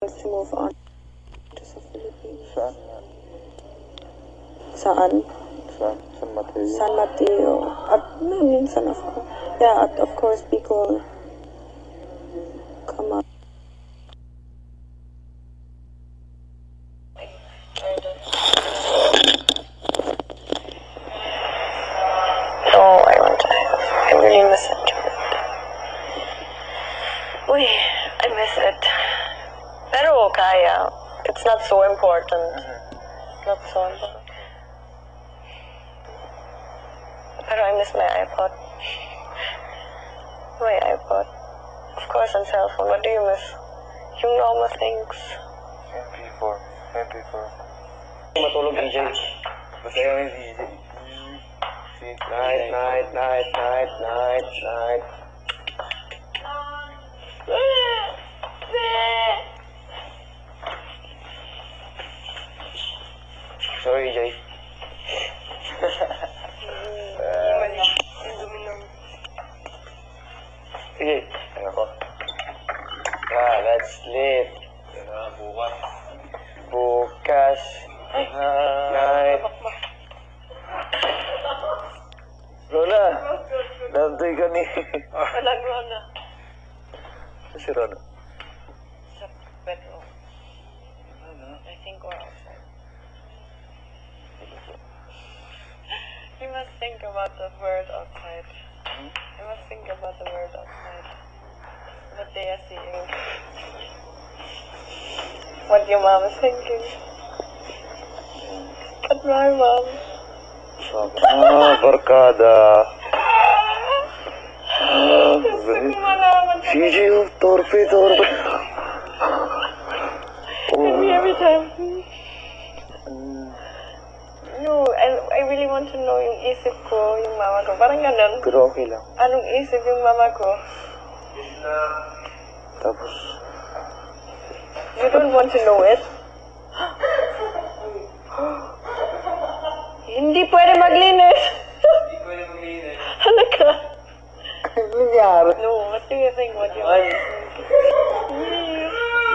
to move on to the Philippines. Saan? Saan? San Mateo? San Mateo. At minsan ako. Yeah, at of course, Bicol. Come on. Oh, I really miss it. Uy, I miss it. Pero kaya. It's not so important. Not so important. Pero I miss my iPod. My iPod. Of course, and cell phone. What do you miss? Yung normal things. MP4. Matulog DJ. Basta yung DJ. Night. Sorry, Jay. Sige, ano ko? Let's sleep. Bukas. Night. Rona! Nantay ka ni... Walang Rona. Si Rona? Sa bedroom. I think we're outside. You must think about the word outside. You must think about the word outside. What they are seeing. What your mom is thinking. At my mom. Barkada. Gusto ko malaman. CJ, torpe. Every time. No, I really want to know yung isip ko, yung mama ko. Parang ganun. Pero okay lang. Anong isip yung mama ko? Tapos... You don't want to know it? Hindi pwede maglinis. Halaka. Ano nangyari? No, what do you think? What do you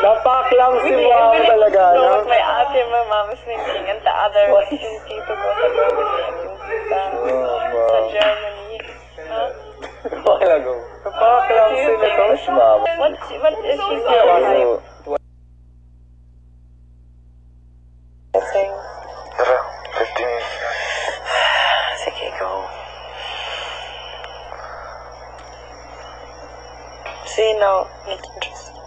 Napaklamsi mo ako talaga, no? no? What my ate and my mom is thinking, and the other yung tito ko sa Germany and yung tita sa Germany. Huh? Okay lang go. Napaklamsi na to. Mas mama. What is she saying? Tara, 15 minutes. Sige, go. See, now, it's interesting.